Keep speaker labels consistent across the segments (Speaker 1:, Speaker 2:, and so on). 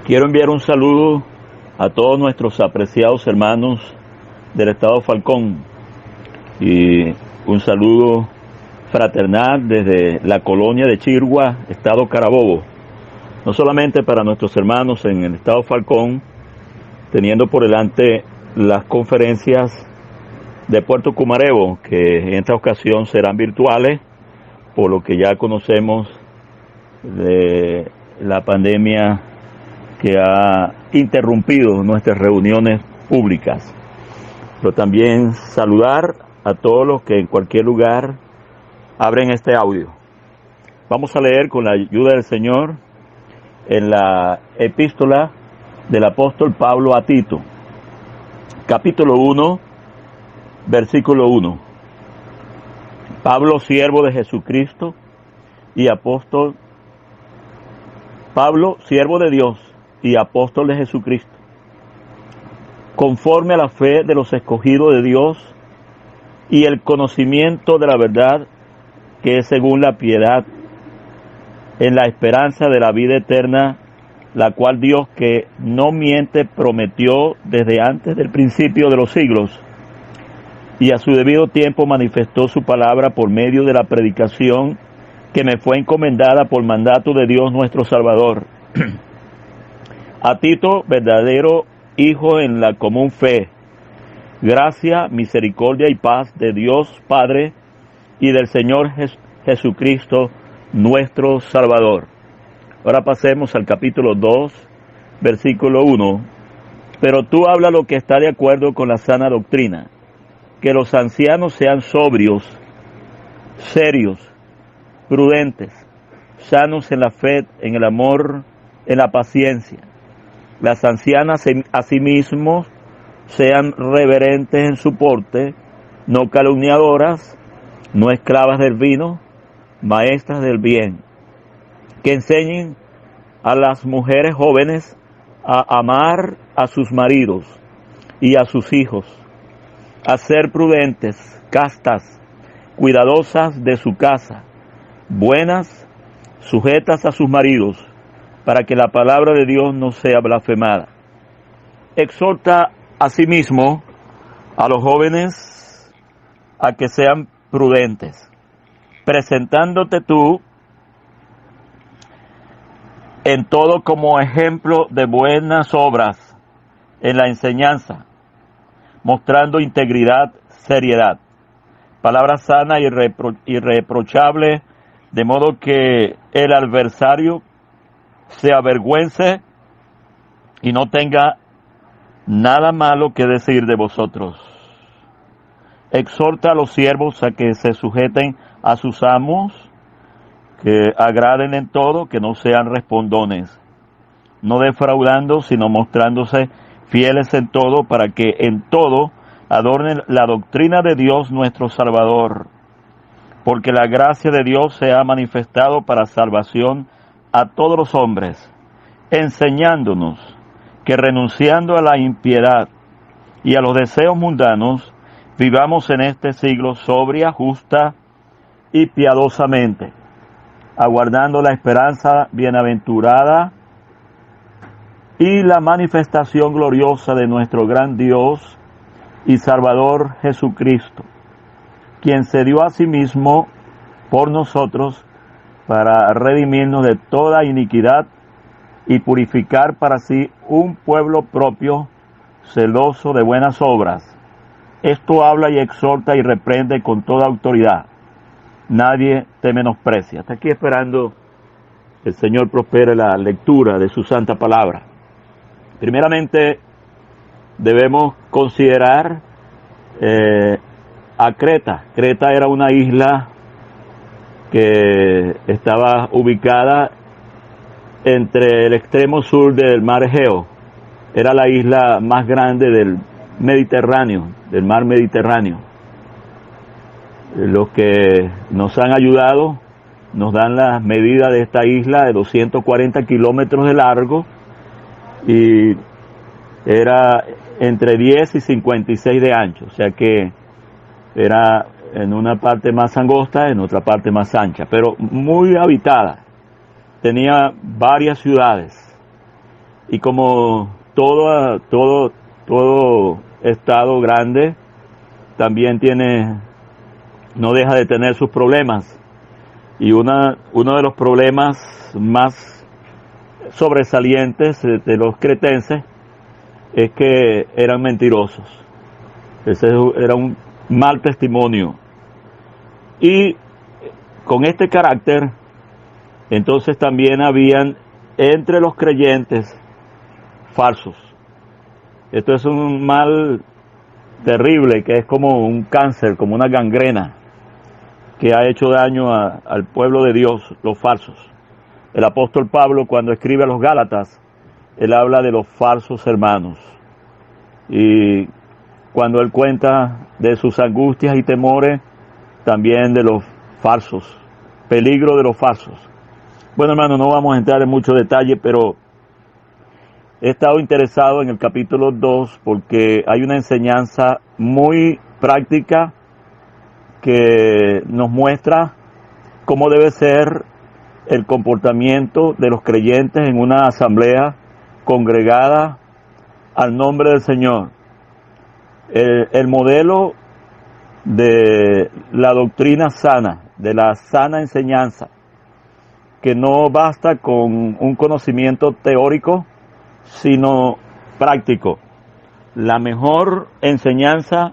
Speaker 1: Quiero enviar un saludo a todos nuestros apreciados hermanos del estado Falcón y un saludo fraternal desde la colonia de Chirgua, estado Carabobo. No solamente para nuestros hermanos en el estado Falcón, teniendo por delante las conferencias de Puerto Cumarebo, que en esta ocasión serán virtuales, por lo que ya conocemos de la pandemia que ha interrumpido nuestras reuniones públicas. Pero también saludar a todos los que en cualquier lugar abren este audio. Vamos a leer con la ayuda del Señor en la epístola del apóstol Pablo a Tito, capítulo 1, versículo 1. Pablo, siervo de Jesucristo y apóstol, Pablo, siervo de Dios y apóstol de Jesucristo, conforme a la fe de los escogidos de Dios y el conocimiento de la verdad que es según la piedad, en la esperanza de la vida eterna, la cual Dios, que no miente, prometió desde antes del principio de los siglos, y a su debido tiempo manifestó su palabra por medio de la predicación que me fue encomendada por mandato de Dios nuestro Salvador. A Tito, verdadero hijo en la común fe, gracia, misericordia y paz de Dios Padre y del Señor Jesucristo, nuestro Salvador. Ahora pasemos al capítulo 2, versículo 1. Pero tú habla lo que está de acuerdo con la sana doctrina, que los ancianos sean sobrios, serios, prudentes, sanos en la fe, en el amor, en la paciencia. Las ancianas asimismo sean reverentes en su porte, no calumniadoras, no esclavas del vino, maestras del bien, que enseñen a las mujeres jóvenes a amar a sus maridos y a sus hijos, a ser prudentes, castas, cuidadosas de su casa, buenas, sujetas a sus maridos, para que la palabra de Dios no sea blasfemada. Exhorta asimismo a los jóvenes a que sean prudentes, presentándote tú en todo como ejemplo de buenas obras en la enseñanza, mostrando integridad, seriedad, palabra sana y irreprochable, de modo que el adversario se avergüence y no tenga nada malo que decir de vosotros. Exhorta a los siervos a que se sujeten a sus amos, que agraden en todo, que no sean respondones, no defraudando, sino mostrándose fieles en todo, para que en todo adornen la doctrina de Dios nuestro Salvador, porque la gracia de Dios se ha manifestado para salvación a todos los hombres, enseñándonos que renunciando a la impiedad y a los deseos mundanos, vivamos en este siglo sobria, justa y piadosamente, aguardando la esperanza bienaventurada y la manifestación gloriosa de nuestro gran Dios y Salvador Jesucristo, quien se dio a sí mismo por nosotros para redimirnos de toda iniquidad y purificar para sí un pueblo propio, celoso de buenas obras. Esto habla y exhorta y reprende con toda autoridad. Nadie te menosprecia. Hasta aquí esperando el Señor prospere la lectura de su santa palabra. Primeramente debemos considerar a Creta. Creta era una isla que estaba ubicada entre el extremo sur del mar Egeo. Era la isla más grande del Mediterráneo, del mar Mediterráneo. Los que nos han ayudado nos dan las medidas de esta isla de 240 kilómetros de largo y era entre 10 y 56 de ancho, o sea que era en una parte más angosta, en otra parte más ancha, pero muy habitada. Tenía varias ciudades Y como todo estado grande también no deja de tener sus problemas. Y uno de los problemas más sobresalientes de los cretenses es que eran mentirosos. Ese era un mal testimonio. Y con este carácter, entonces también habían entre los creyentes falsos. Esto es un mal terrible, que es como un cáncer, como una gangrena, que ha hecho daño al pueblo de Dios, los falsos. El apóstol Pablo, cuando escribe a los Gálatas, él habla de los falsos hermanos. Y cuando él cuenta de sus angustias y temores, también de los falsos, peligro de los falsos. Bueno, hermano, no vamos a entrar en mucho detalle, pero he estado interesado en el capítulo 2 porque hay una enseñanza muy práctica que nos muestra cómo debe ser el comportamiento de los creyentes en una asamblea congregada al nombre del Señor. El modelo de la doctrina sana, de la sana enseñanza, que no basta con un conocimiento teórico, sino práctico. La mejor enseñanza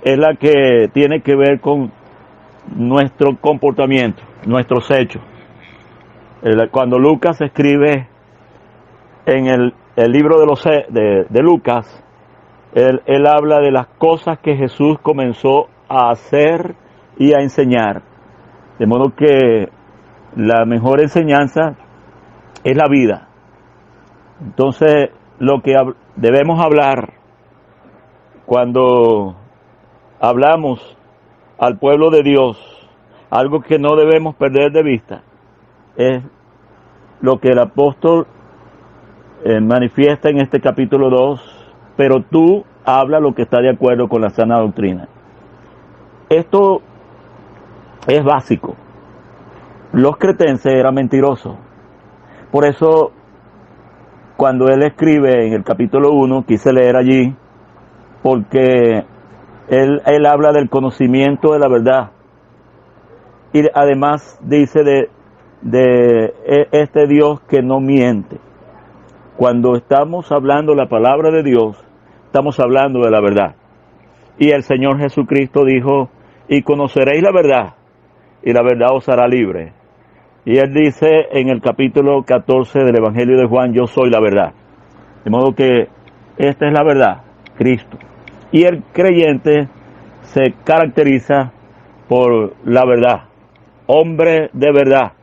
Speaker 1: es la que tiene que ver con nuestro comportamiento, nuestros hechos. Cuando Lucas escribe en el libro de Lucas, él habla de las cosas que Jesús comenzó a hacer y a enseñar. De modo que la mejor enseñanza es la vida. Entonces, lo que debemos hablar cuando hablamos al pueblo de Dios, algo que no debemos perder de vista, es lo que el apóstol manifiesta en este capítulo 2, pero tú habla lo que está de acuerdo con la sana doctrina. Esto es básico. Los cretenses eran mentirosos. Por eso, cuando él escribe en el capítulo 1, quise leer allí, porque él habla del conocimiento de la verdad. Y además dice de este Dios que no miente. Cuando estamos hablando la palabra de Dios, estamos hablando de la verdad. Y el Señor Jesucristo dijo, y conoceréis la verdad, y la verdad os hará libre. Y él dice en el capítulo 14 del Evangelio de Juan, yo soy la verdad. De modo que esta es la verdad, Cristo. Y el creyente se caracteriza por la verdad, hombre de verdad.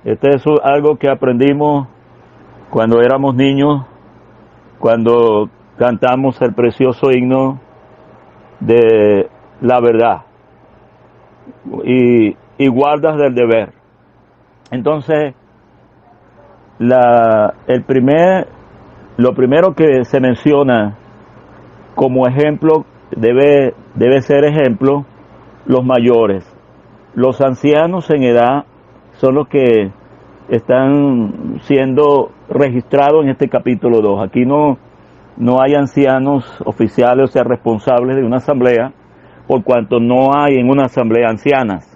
Speaker 1: Este es algo que aprendimos cuando éramos niños, cuando cantamos el precioso himno de la verdad y guardas del deber. Entonces, lo primero que se menciona como ejemplo debe ser ejemplo los mayores. Los ancianos en edad son los que están siendo registrados en este capítulo 2. Aquí no hay ancianos oficiales, o sea, responsables de una asamblea, por cuanto no hay en una asamblea ancianas.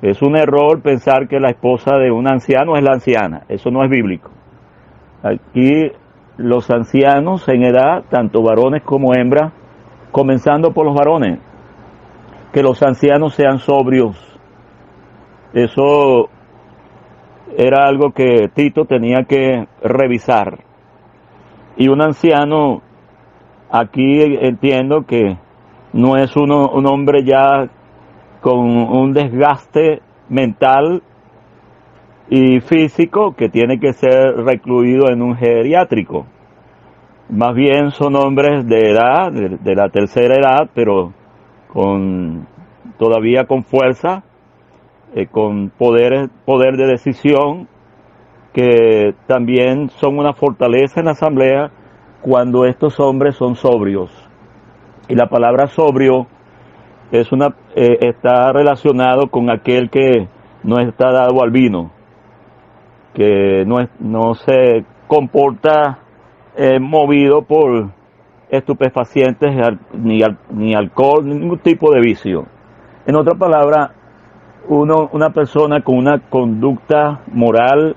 Speaker 1: Es un error pensar que la esposa de un anciano es la anciana. Eso no es bíblico. Aquí los ancianos en edad, tanto varones como hembras, comenzando por los varones, que los ancianos sean sobrios. Eso era algo que Tito tenía que revisar. Y un anciano, aquí entiendo que no es un hombre ya con un desgaste mental y físico que tiene que ser recluido en un geriátrico. Más bien son hombres de edad, de la tercera edad, pero todavía con fuerza, con poder de decisión, que también son una fortaleza en la asamblea cuando estos hombres son sobrios. Y la palabra sobrio está relacionado con aquel que no está dado al vino, que no se comporta movido por estupefacientes, ni alcohol, ni ningún tipo de vicio. En otras palabras, una persona con una conducta moral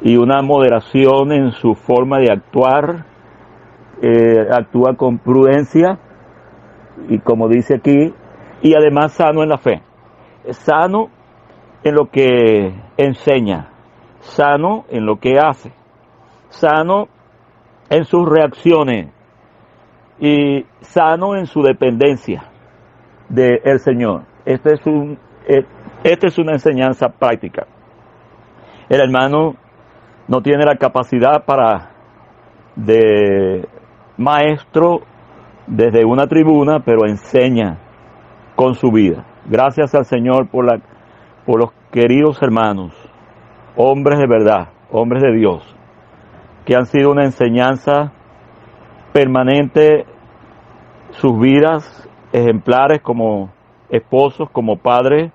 Speaker 1: y una moderación en su forma de actuar, actúa con prudencia, y como dice aquí, y además sano en la fe, sano en lo que enseña, sano en lo que hace, sano en sus reacciones y sano en su dependencia del Señor. Esta es una enseñanza práctica. El hermano no tiene la capacidad de maestro desde una tribuna, pero enseña con su vida. Gracias al Señor por los queridos hermanos, hombres de verdad, hombres de Dios, que han sido una enseñanza permanente, sus vidas ejemplares como esposos, como padres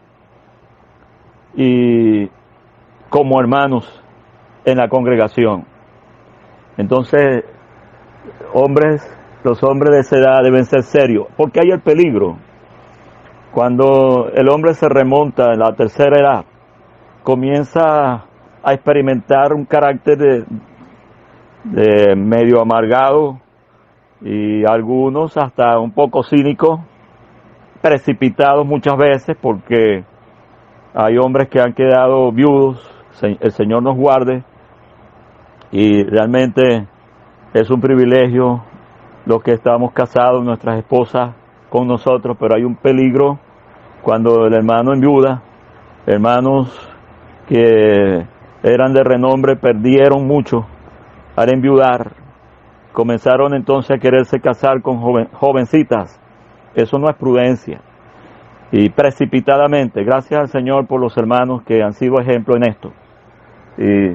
Speaker 1: y como hermanos en la congregación. Entonces, los hombres de esa edad deben ser serios, porque hay el peligro. Cuando el hombre se remonta en la tercera edad, comienza a experimentar un carácter de medio amargado, y algunos hasta un poco cínicos, precipitados muchas veces, porque hay hombres que han quedado viudos, el Señor nos guarde, y realmente es un privilegio los que estamos casados, nuestras esposas con nosotros, pero hay un peligro cuando el hermano enviuda. Hermanos que eran de renombre perdieron mucho al enviudar, comenzaron entonces a quererse casar con jovencitas. Eso no es prudencia, y precipitadamente. Gracias al Señor por los hermanos que han sido ejemplo en esto, y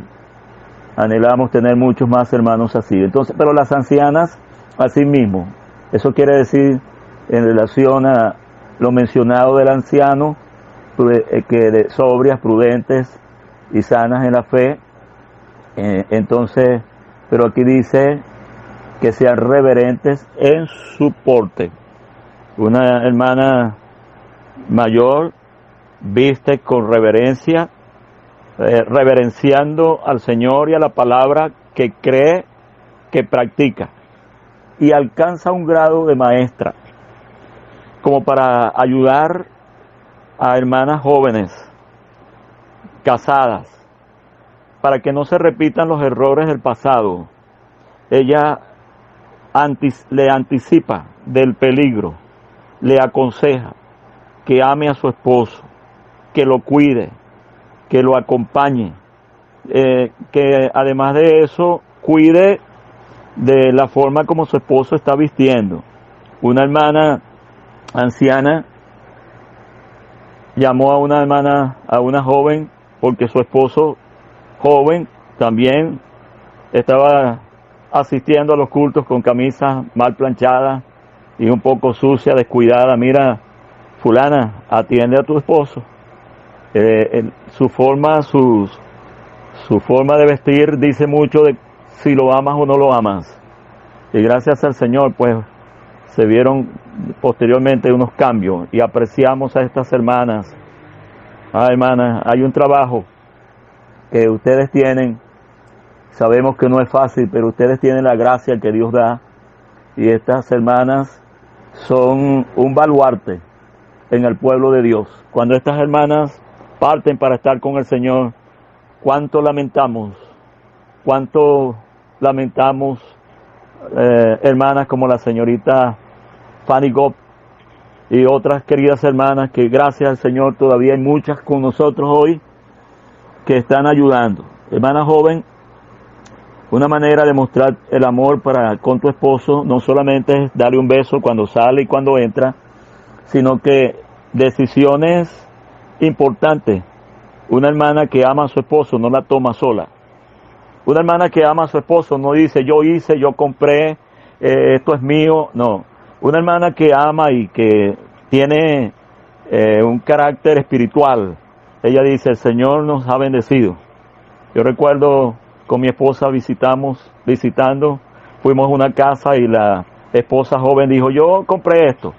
Speaker 1: anhelamos tener muchos más hermanos así. Entonces, pero las ancianas, así mismo, eso quiere decir, en relación a lo mencionado del anciano, que sobrias, prudentes y sanas en la fe. Entonces, pero aquí dice que sean reverentes en su porte. Una hermana mayor viste con reverencia, reverenciando al Señor y a la palabra que cree, que practica, y alcanza un grado de maestra, como para ayudar a hermanas jóvenes, casadas, para que no se repitan los errores del pasado. Ella le anticipa del peligro, le aconseja que ame a su esposo, que lo cuide, que lo acompañe, que además de eso cuide de la forma como su esposo está vistiendo. Una hermana anciana llamó a una joven, porque su esposo joven también estaba asistiendo a los cultos con camisas mal planchadas y un poco sucia, descuidada. Mira, fulana, atiende a tu esposo. Su forma de vestir dice mucho de si lo amas o no lo amas. Y gracias al Señor, pues, se vieron posteriormente unos cambios, y apreciamos a estas hermanas. Hermanas, hay un trabajo que ustedes tienen. Sabemos que no es fácil, pero ustedes tienen la gracia que Dios da, y estas hermanas son un baluarte en el pueblo de Dios. Cuando estas hermanas parten para estar con el Señor, cuánto lamentamos hermanas como la señorita Fanny Gopp y otras queridas hermanas, que gracias al Señor todavía hay muchas con nosotros hoy que están ayudando. Hermana joven, una manera de mostrar el amor con tu esposo no solamente es darle un beso cuando sale y cuando entra, sino que decisiones importantes. Una hermana que ama a su esposo no la toma sola. Una hermana que ama a su esposo no dice yo hice, yo compré, esto es mío. No. Una hermana que ama y que tiene un carácter espiritual, ella dice: el Señor nos ha bendecido. Yo recuerdo con mi esposa visitando, fuimos a una casa y la esposa joven dijo, yo compré esto,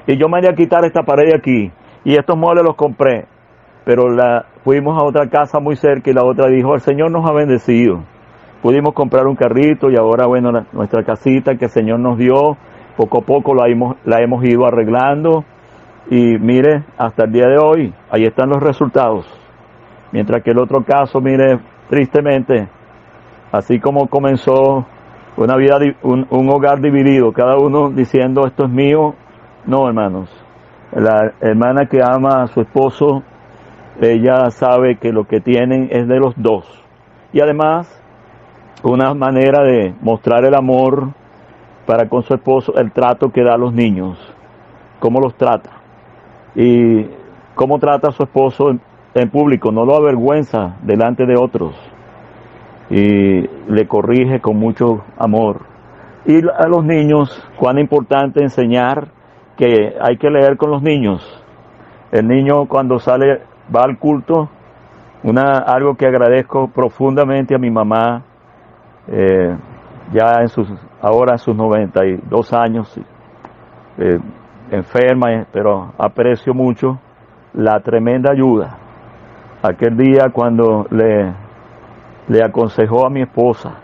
Speaker 1: y yo me voy a quitar esta pared de aquí, y estos muebles los compré, pero fuimos a otra casa muy cerca y la otra dijo, el Señor nos ha bendecido, pudimos comprar un carrito y ahora bueno, nuestra casita que el Señor nos dio, poco a poco la hemos ido arreglando, y mire, hasta el día de hoy, ahí están los resultados. Mientras que el otro caso, mire, tristemente, así como comenzó una vida, un hogar dividido, cada uno diciendo esto es mío, no, hermanos. La hermana que ama a su esposo, ella sabe que lo que tienen es de los dos. Y además, una manera de mostrar el amor para con su esposo, el trato que da a los niños, cómo los trata. Y cómo trata a su esposo en público, no lo avergüenza delante de otros y le corrige con mucho amor. Y a los niños, cuán importante enseñar que hay que leer con los niños. El niño cuando sale, va al culto, algo que agradezco profundamente a mi mamá, ya ahora en sus 92 años, enferma, pero aprecio mucho la tremenda ayuda. Aquel día cuando le aconsejó a mi esposa,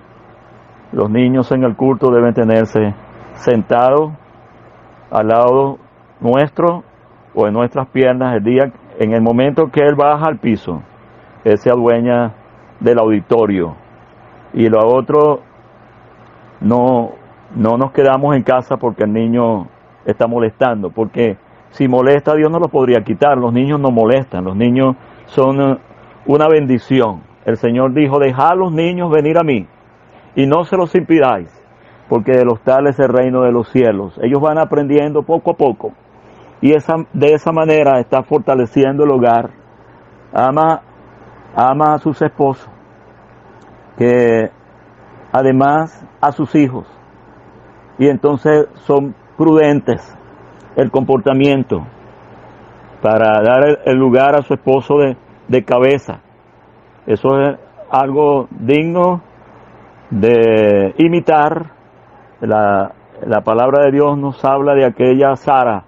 Speaker 1: los niños en el culto deben tenerse sentados al lado nuestro o en nuestras piernas en el momento que él baja al piso, él se adueña del auditorio. Y lo otro, no nos quedamos en casa porque el niño está molestando, porque si molesta Dios no lo podría quitar, los niños no molestan, los niños son una bendición. El Señor dijo, dejad a los niños venir a mí y no se los impidáis, porque de los tales es el reino de los cielos. Ellos van aprendiendo poco a poco y de esa manera está fortaleciendo el hogar. Ama a sus esposos, que además a sus hijos, y entonces son prudentes el comportamiento para dar el lugar a su esposo de cabeza. Eso es algo digno de imitar. La palabra de Dios nos habla de aquella Sara,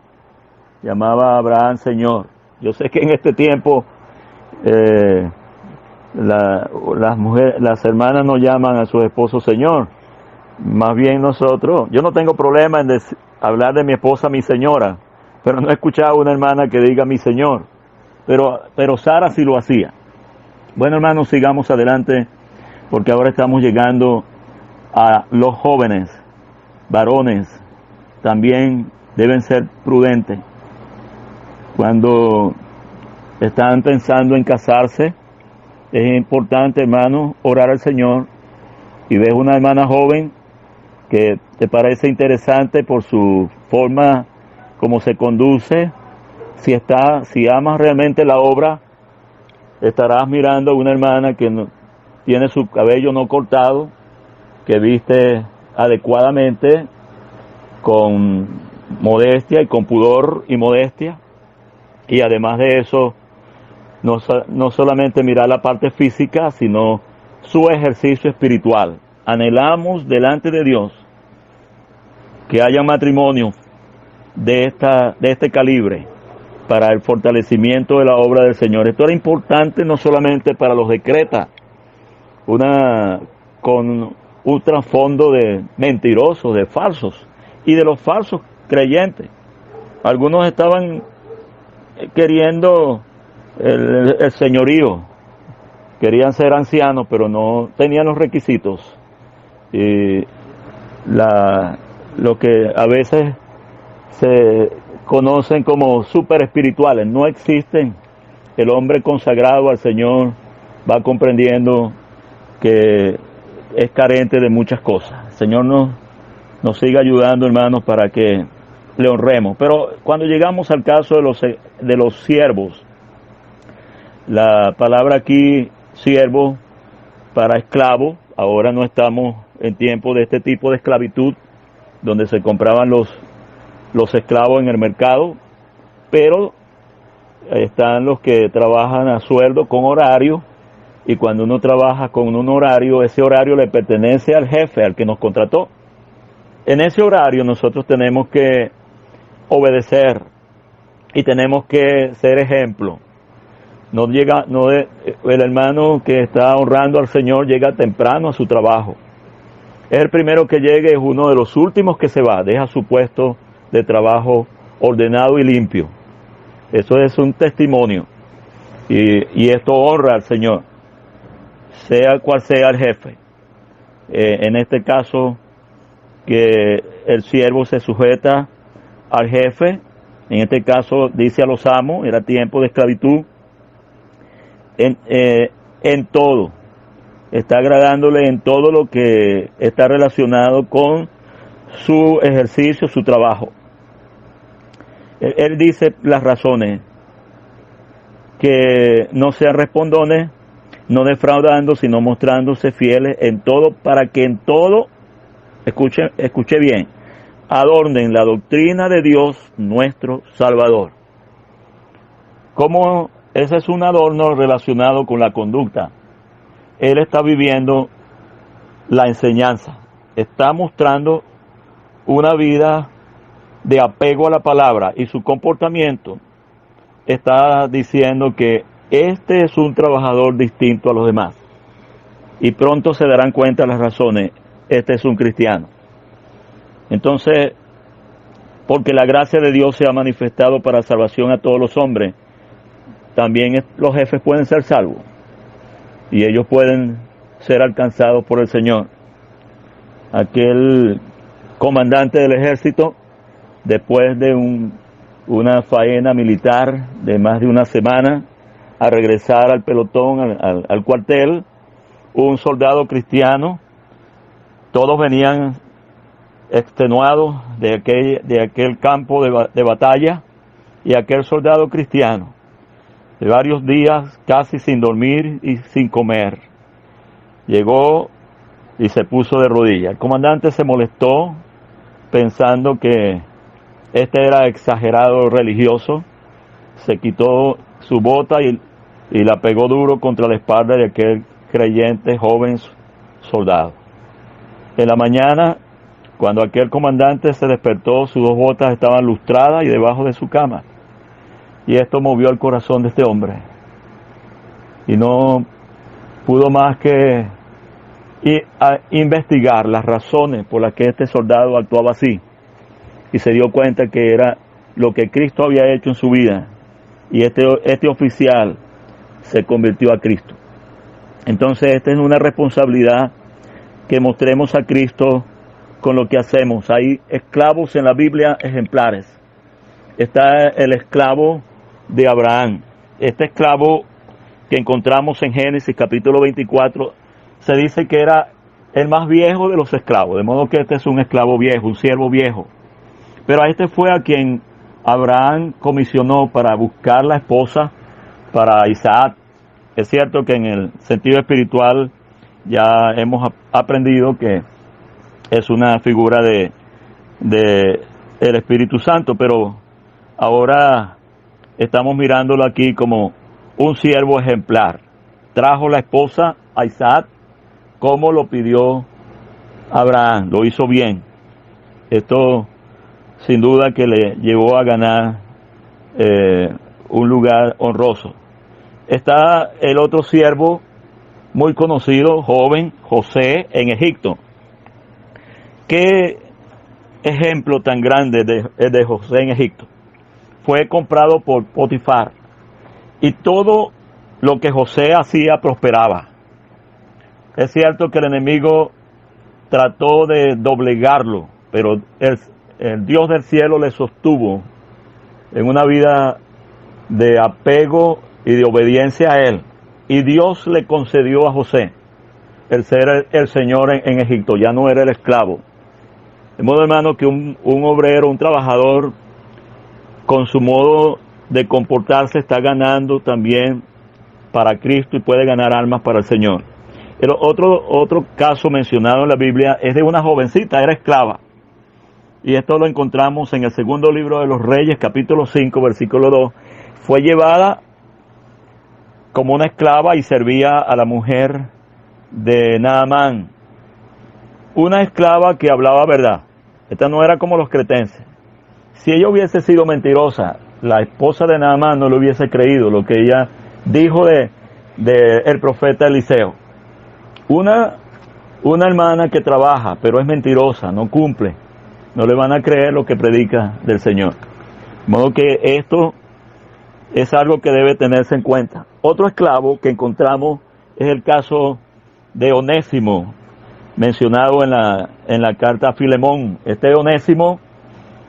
Speaker 1: llamaba a Abraham Señor. Yo sé que en este tiempo las hermanas no llaman a sus esposos Señor, más bien nosotros. Yo no tengo problema en hablar de mi esposa mi señora, pero no he escuchado a una hermana que diga mi Señor, pero Sara sí lo hacía. Bueno, hermanos, sigamos adelante, porque ahora estamos llegando a los jóvenes, varones, también deben ser prudentes. Cuando están pensando en casarse, es importante, hermano, orar al Señor, y ves una hermana joven que te parece interesante por su forma, como se conduce, si amas realmente la obra, estarás mirando a una hermana que tiene su cabello no cortado, que viste adecuadamente, con modestia y con pudor y modestia, y además de eso, no solamente mirar la parte física, sino su ejercicio espiritual. Anhelamos delante de Dios que haya matrimonio de este calibre para el fortalecimiento de la obra del Señor. Esto era importante no solamente para los de Creta, con un trasfondo de mentirosos, de falsos, y de los falsos creyentes. Algunos estaban queriendo el señorío, querían ser ancianos, pero no tenían los requisitos. Y lo que a veces se conocen como super espirituales no existen. El hombre consagrado al Señor va comprendiendo que es carente de muchas cosas. El Señor nos sigue ayudando, hermanos, para que le honremos. Pero cuando llegamos al caso de los siervos, la palabra aquí, siervo, para esclavo, ahora no estamos en tiempo de este tipo de esclavitud, donde se compraban los esclavos en el mercado, pero están los que trabajan a sueldo con horario, Y cuando uno trabaja con un horario, ese horario le pertenece al jefe, al que nos contrató. En ese horario nosotros tenemos que obedecer y tenemos que ser ejemplo. El hermano que está honrando al Señor llega temprano a su trabajo. Es el primero que llegue, es uno de los últimos que se va, deja su puesto de trabajo ordenado y limpio. Eso es un testimonio. Y esto honra al Señor, sea cual sea el jefe. En este caso, que el siervo se sujeta al jefe, en este caso dice a los amos, era tiempo de esclavitud, en todo, está agradándole en todo lo que está relacionado con su ejercicio, su trabajo. Él dice las razones, que no sean respondones, no defraudando, sino mostrándose fieles en todo, para que en todo, escuche bien, adornen la doctrina de Dios nuestro Salvador. Como ese es un adorno relacionado con la conducta. Él está viviendo la enseñanza, está mostrando una vida de apego a la palabra, y su comportamiento está diciendo que este es un trabajador distinto a los demás. Y pronto se darán cuenta las razones. Este es un cristiano. Entonces, porque la gracia de Dios se ha manifestado para salvación a todos los hombres, también los jefes pueden ser salvos. Y ellos pueden ser alcanzados por el Señor. Aquel comandante del ejército, después de una faena militar de más de una semana, a regresar al pelotón, al cuartel, un soldado cristiano, todos venían extenuados de aquel campo de batalla, y aquel soldado cristiano, de varios días casi sin dormir y sin comer, llegó y se puso de rodillas. El comandante se molestó pensando que este era exagerado religioso, se quitó su bota y la pegó duro contra la espalda de aquel creyente joven soldado. En la mañana, cuando aquel comandante se despertó, sus dos botas estaban lustradas y debajo de su cama. Y esto movió el corazón de este hombre. Y no pudo más que investigar las razones por las que este soldado actuaba así. Y se dio cuenta que era lo que Cristo había hecho en su vida. Y este oficial se convirtió a Cristo. Entonces esta es una responsabilidad, que mostremos a Cristo con lo que hacemos. Hay esclavos en la Biblia ejemplares. Está el esclavo de Abraham. Este esclavo que encontramos en Génesis capítulo 24, se dice que era el más viejo de los esclavos, de modo que este es un esclavo viejo, un siervo viejo. Pero a este fue a quien Abraham comisionó para buscar la esposa para Isaac. Es cierto que en el sentido espiritual ya hemos aprendido que es una figura de el Espíritu Santo, pero ahora estamos mirándolo aquí como un siervo ejemplar. Trajo la esposa a Isaac como lo pidió Abraham, lo hizo bien. Esto sin duda que le llevó a ganar un lugar honroso. Está el otro siervo muy conocido, joven, José, en Egipto. ¿Qué ejemplo tan grande de José en Egipto? Fue comprado por Potifar, y todo lo que José hacía prosperaba. Es cierto que el enemigo trató de doblegarlo, pero el Dios del cielo le sostuvo en una vida de apego y de obediencia a él. Y Dios le concedió a José el ser el Señor en Egipto, ya no era el esclavo. De modo, hermano, que un obrero, un trabajador, con su modo de comportarse, está ganando también para Cristo y puede ganar almas para el Señor. El otro caso mencionado en la Biblia es de una jovencita, era esclava. Y esto lo encontramos en el segundo libro de los Reyes, capítulo 5, versículo 2. Fue llevada como una esclava y servía a la mujer de Naamán. Una esclava que hablaba verdad. Esta no era como los cretenses. Si ella hubiese sido mentirosa, la esposa de Naamán no le hubiese creído lo que ella dijo de el profeta Eliseo. Una hermana que trabaja, pero es mentirosa, no cumple, no le van a creer lo que predica del Señor. De modo que esto es algo que debe tenerse en cuenta. Otro esclavo que encontramos es el caso de Onésimo, mencionado en la carta a Filemón. Este Onésimo,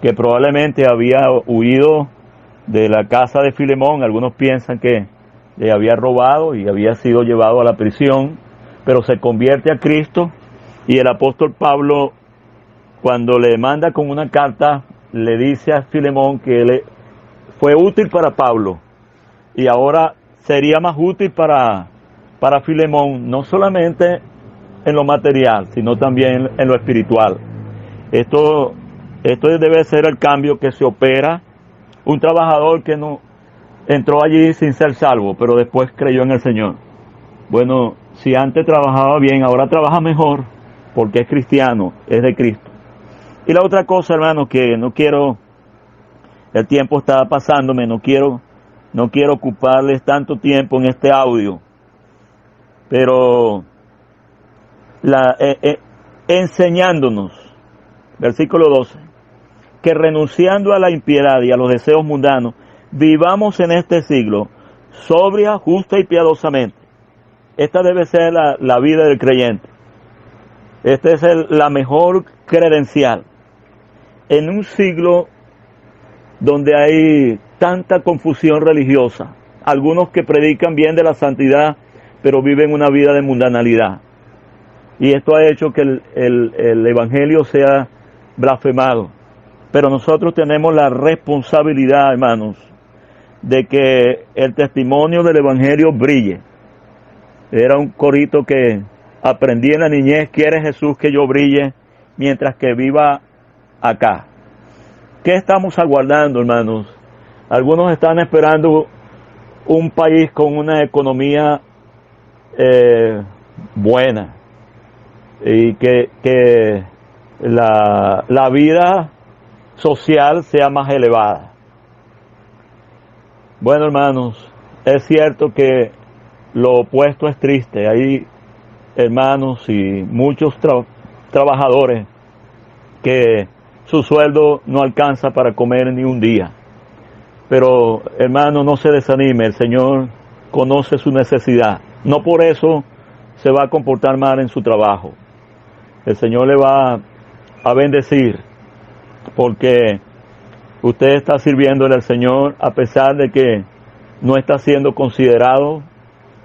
Speaker 1: que probablemente había huido de la casa de Filemón, algunos piensan que le había robado y había sido llevado a la prisión, pero se convierte a Cristo, y el apóstol Pablo, cuando le manda con una carta, le dice a Filemón que él fue útil para Pablo, y ahora sería más útil para Filemón, no solamente en lo material, sino también en lo espiritual. Esto debe ser el cambio que se opera. Un trabajador que no entró allí sin ser salvo, pero después creyó en el Señor. Bueno, si antes trabajaba bien, ahora trabaja mejor, porque es cristiano, es de Cristo. Y la otra cosa, hermano, que no quiero, el tiempo está pasándome, no quiero ocuparles tanto tiempo en este audio, pero enseñándonos, versículo 12, que renunciando a la impiedad y a los deseos mundanos, vivamos en este siglo sobria, justa y piadosamente. Esta debe ser la vida del creyente. Esta es la mejor credencial. En un siglo donde hay tanta confusión religiosa, algunos que predican bien de la santidad, pero viven una vida de mundanalidad. Y esto ha hecho que el Evangelio sea blasfemado. Pero nosotros tenemos la responsabilidad, hermanos, de que el testimonio del Evangelio brille. Era un corito que aprendí en la niñez: quiere Jesús que yo brille mientras que viva acá. ¿Qué estamos aguardando, hermanos? Algunos están esperando un país con una economía buena, y que la vida social sea más elevada. Bueno, hermanos, es cierto que lo opuesto es triste. Hay hermanos y muchos trabajadores que su sueldo no alcanza para comer ni un día. Pero, hermano, no se desanime, el Señor conoce su necesidad. No por eso se va a comportar mal en su trabajo. El Señor le va a bendecir, porque usted está sirviéndole al Señor a pesar de que no está siendo considerado,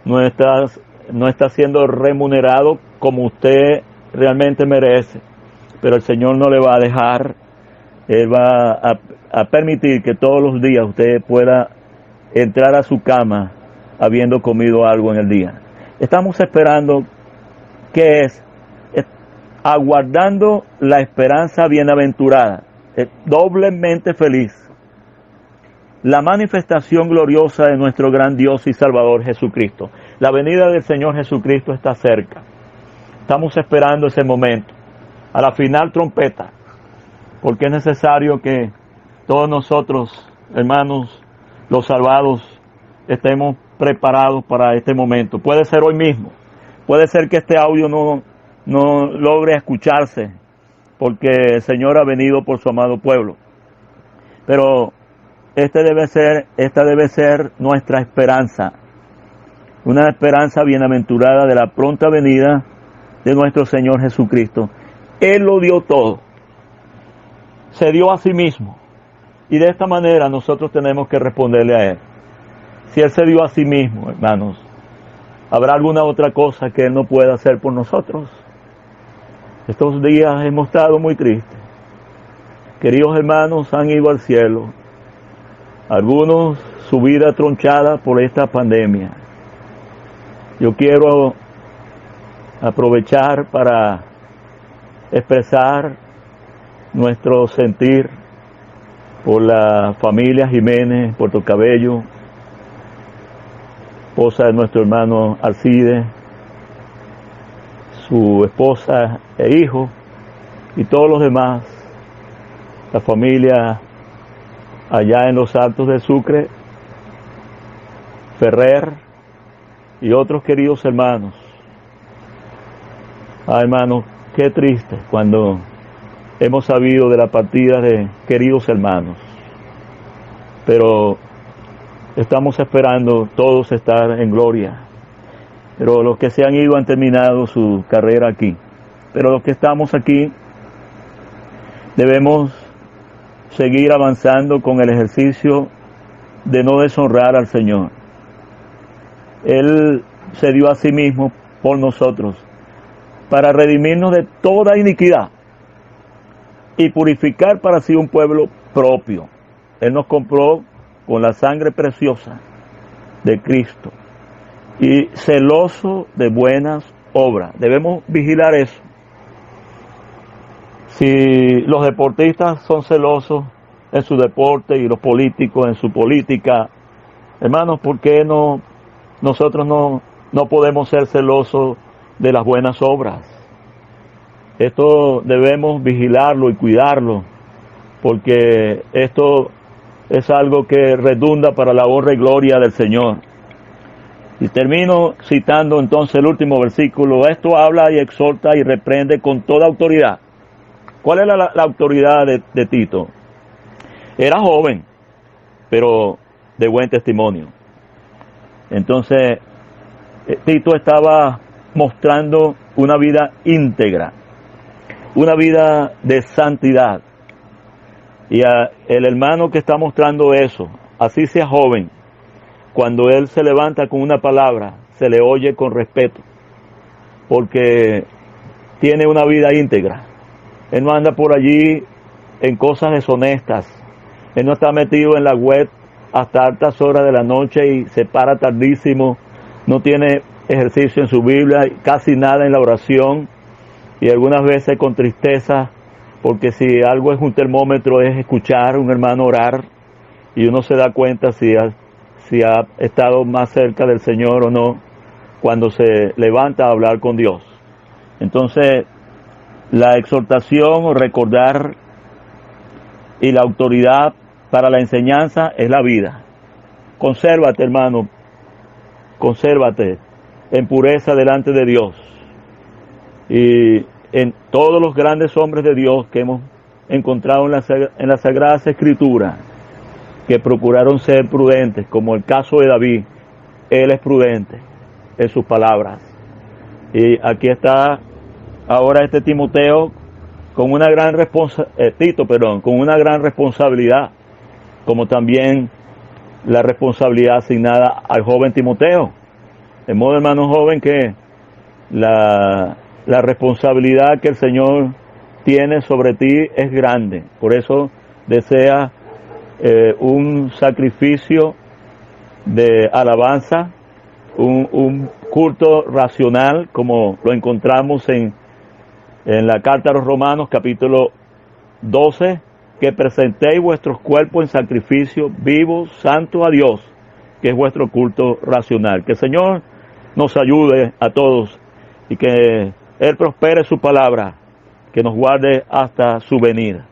Speaker 1: no está siendo remunerado como usted realmente merece. Pero el Señor no le va a dejar. Él va a permitir que todos los días usted pueda entrar a su cama habiendo comido algo en el día. Estamos esperando, ¿qué es? Aguardando la esperanza bienaventurada, doblemente feliz, la manifestación gloriosa de nuestro gran Dios y Salvador Jesucristo. La venida del Señor Jesucristo está cerca. Estamos esperando ese momento, a la final trompeta, porque es necesario que todos nosotros, hermanos, los salvados, estemos preparados para este momento. Puede ser hoy mismo, puede ser que este audio no logre escucharse, porque el Señor ha venido por su amado pueblo. Pero esta debe ser nuestra esperanza, una esperanza bienaventurada de la pronta venida de nuestro Señor Jesucristo. Él lo dio todo, se dio a sí mismo, y de esta manera nosotros tenemos que responderle a Él. Si Él se dio a sí mismo, hermanos, ¿habrá alguna otra cosa que Él no pueda hacer por nosotros? Estos días hemos estado muy tristes. Queridos hermanos han ido al cielo, algunos su vida tronchada por esta pandemia. Yo quiero aprovechar para expresar nuestro sentir por la familia Jiménez, Puerto Cabello, esposa de nuestro hermano Alcide, su esposa e hijo, y todos los demás, la familia allá en los Altos de Sucre, Ferrer y otros queridos hermanos. Hermanos, qué triste cuando hemos sabido de la partida de queridos hermanos, pero estamos esperando todos estar en gloria. Pero los que se han ido han terminado su carrera aquí. Pero los que estamos aquí debemos seguir avanzando con el ejercicio de no deshonrar al Señor. Él se dio a sí mismo por nosotros para redimirnos de toda iniquidad y purificar para sí un pueblo propio. Él nos compró con la sangre preciosa de Cristo y celoso de buenas obras. Debemos vigilar eso. Si los deportistas son celosos en su deporte y los políticos en su política, hermanos, ¿por qué nosotros no podemos ser celosos de las buenas obras? Esto debemos vigilarlo y cuidarlo, porque esto es algo que redunda para la honra y gloria del Señor. Y termino citando entonces el último versículo. Esto habla y exhorta y reprende con toda autoridad. ¿Cuál era la autoridad de Tito? Era joven, pero de buen testimonio. Entonces, Tito estaba mostrando una vida íntegra, una vida de santidad. Y el hermano que está mostrando eso, así sea joven, cuando él se levanta con una palabra, se le oye con respeto, porque tiene una vida íntegra. Él no anda por allí en cosas deshonestas. Él no está metido en la web hasta altas horas de la noche y se para tardísimo. No tiene ejercicio en su Biblia, casi nada en la oración, y algunas veces con tristeza, porque si algo es un termómetro es escuchar a un hermano orar y uno se da cuenta si ha estado más cerca del Señor o no cuando se levanta a hablar con Dios. Entonces, la exhortación o recordar y la autoridad para la enseñanza es la vida. Consérvate, hermano, consérvate en pureza delante de Dios. Y en todos los grandes hombres de Dios que hemos encontrado en las Sagradas Escrituras, que procuraron ser prudentes, como el caso de David, él es prudente en sus palabras. Y aquí está ahora este Timoteo con una gran con una gran responsabilidad, como también la responsabilidad asignada al joven Timoteo. De modo, hermano joven, que la responsabilidad que el Señor tiene sobre ti es grande. Por eso desea un sacrificio de alabanza, un culto racional, como lo encontramos en la carta a los Romanos, capítulo 12, que presentéis vuestros cuerpos en sacrificio vivo, santo a Dios, que es vuestro culto racional. Que el Señor nos ayude a todos y que Él prospere su palabra, que nos guarde hasta su venida.